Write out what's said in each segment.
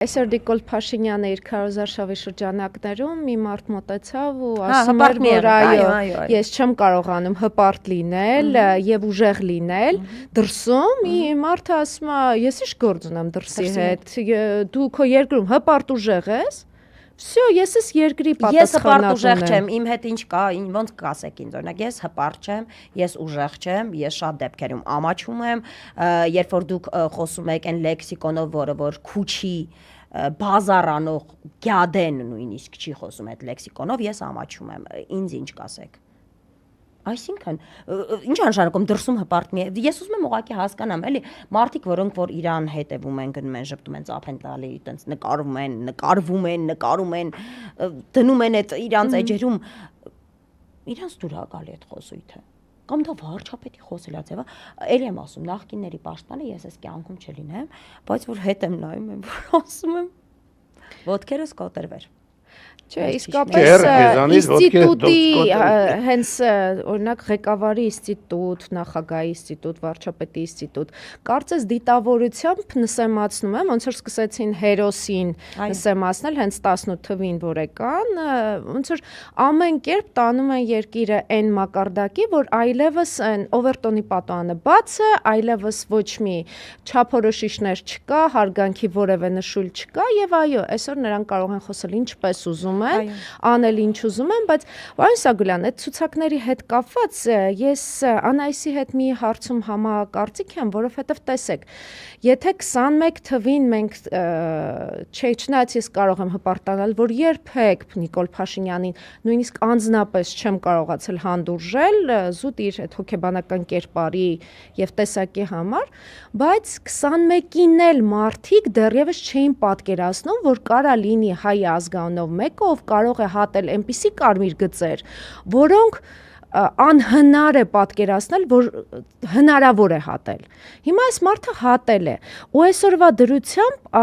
Այսօր Նիկոլ Փաշինյանը իր քարոզարշավի շրջանակներում մի մարդ մոտեցավ ու ասում էր, որ այո, ես չեմ կարողանում հպարտ լինել եւ ուժեղ լինել դրսում, մի մարդը ասում է, ես ինչ գործ ունեմ դրսի հետ, դու քո երկրում հպարտ ուժեղ ես։ Всё, ես ես երկրի պատասխանատուն եմ։ Ես հպարտ ուժեղ չեմ, իմ հետ ինչ կա, ոնց կասեք ինձ, օրինակ ես հպարտ չեմ, ես ուժեղ չեմ, ես շատ դեպքերում ամաչում եմ, երբ որ դուք խոսում եք այն լեքսիկոնով, որը որ քուչի բազարանող գյադեն նույնիսկ չի խոսում այդ լեքսիկոնով, ես ամաչում եմ, ինձ ինչ կասեք։ Այսինքն, ինչ անշարունակում դրսում հպարտ մի, ես ուզում եմ ուղղակի հասկանամ, էլի, մարդիկ, որոնք որ իրան հետևում են, գնում են, ժպտում են, ծափ են տալի, տենց նկարում են, դնում են այդ իրանց էջերում, իրանց դուր է գալի այդ խոսույթը։ Կամ դա վարչապետի խոսելա ձևա, էլի եմ ասում, նախկինների պաշտպանը ես այս կյանքում չլինեմ, բայց որ հետ եմ նայում եմ, որ ասում եմ, ոտքերս կոտրվեր։ Չէ, իսկապես ինստիտուտի հենց օրինակ ղեկավարի ինստիտուտ, նախագահի ինստիտուտ, վարչապետի ինստիտուտ, կարծես դիտավորությամբ նսեմացնում եմ, ոնց որ սկսեցին հերոսին նսեմացնել հենց 18 թվին, որ եկան, ոնց որ ամեն կերպ տանում են երկիրը այն մակարդակի, որ այլևս Օվերտոնի պատուհանը բաց է, այլևս ոչ մի չափորոշիչներ չկա, հարգանքի որևէ նշույլ չկա եւ այո, այսօր նրանք կարող են խոսել ինչպես ուզում անել ինչ ուզում են, բայց Վարոն Իսագուլյան, այդ ցուցակների հետ կապված ես Անայսի հետ մի հարցում համակարծիք եմ, որովհետև տեսեք, եթե 21 թվին մենք չնայած ես կարող եմ հպարտանալ, որ երբեք Նիկոլ Փաշինյանին նույնիսկ անձնապես չեմ կարողացել հանդուրժել, զուտ իր այդ հոգեբանական կերպարի եւ տեսակի համար, բայց 21-ին էլ մարդիկ դեռևս չէին պատկերացնում, որ կարա լինի հայ ազգանով մեկը, ով կարող է հատել այնպիսի կարմիր գծեր, որոնք անհնար է պատկերացնել, որ հնարավոր է հատել։ Հիմա այս մարդը հատել է, ու այսօրվա դրությամբ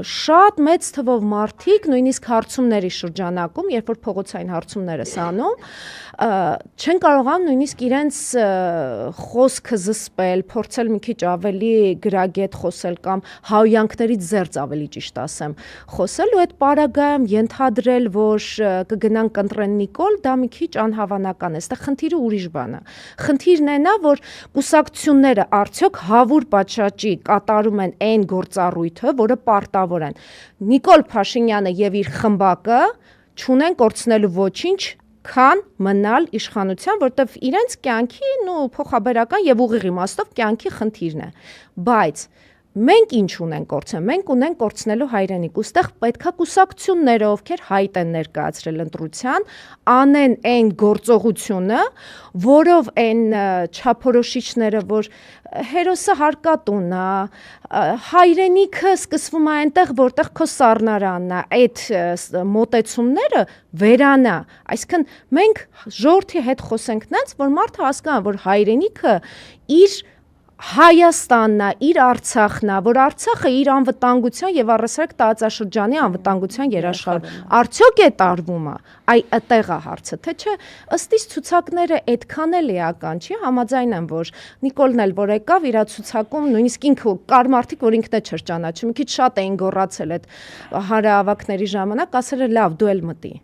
շատ մեծ թվով մարդիկ, նույնիսկ հարցումների շրջանակում, երբ որ փողոցային հարցումներ ես անում, չեն կարողանում նույնիսկ իրենց խոսքը զսպել, փորձել մի քիչ ավելի գրագետ խոսել կամ հայոյանքներից զերծ ավելի ճիշտ ասեմ, խոսել ու այդ պարագայում ենթադրել, որ կգնան կընտրեն Նիկոլ, դա մի քիչ անհավանական է։ Այստեղ խնդիրը ուրիշ բան է։ Խնդիրն է նա, որ կուսակցությունները արդյոք հավուր պատշաճի կատարում են այն գործառույթը, որը պարտավոր են։ Նիկոլ Փաշինյանը եւ իր խմբակը չունեն կորցնելու ոչինչ, քան մնալ իշխանության, որտեվ իրենց կյանքի փոխաբերական եւ ուղիղ իմաստով կյանքի խնդիրն է։ Բայց մենք ինչ ունենք կորցնել, մենք ունենք կորցնելու հայրենիք, ուստեղ պետքա կուսակցությունները, ովքեր հայտ են ներկայացրել ընտրության, անեն այն գործողությունը, որով այն չափորոշիչները, որ հերոսը հարկատուն է, հայրենիքը սկսվում է այնտեղ, որտեղ քո սառնարանն է, այդ մոտեցումները վերանա, այսինքն մենք ժողովրդի հետ խոսենք նենց, որ մարդը հասկանա, որ հայրենիքը իր Հայաստանն է, իր Արցախն է, որ Արցախը իր անվտանգության եւ առասարակ տարածաշրջանի անվտանգության երաշխավորում։ Արդյոք է տարվում է, այդտեղ է հարցը, թե չէ, ըստ իս ցուցակները այդքան էլ էական չի, համաձայն եմ, որ Նիկոլն էլ որ եկավ իր ցուցակում, նույնիսկ ինքը կար մարդիկ, որ ինքն է չէր ճանաչում, մի քիչ շատ էին գոռացել այդ հանրահավաքների ժամանակ, ասել է լավ, դու էլ մտի։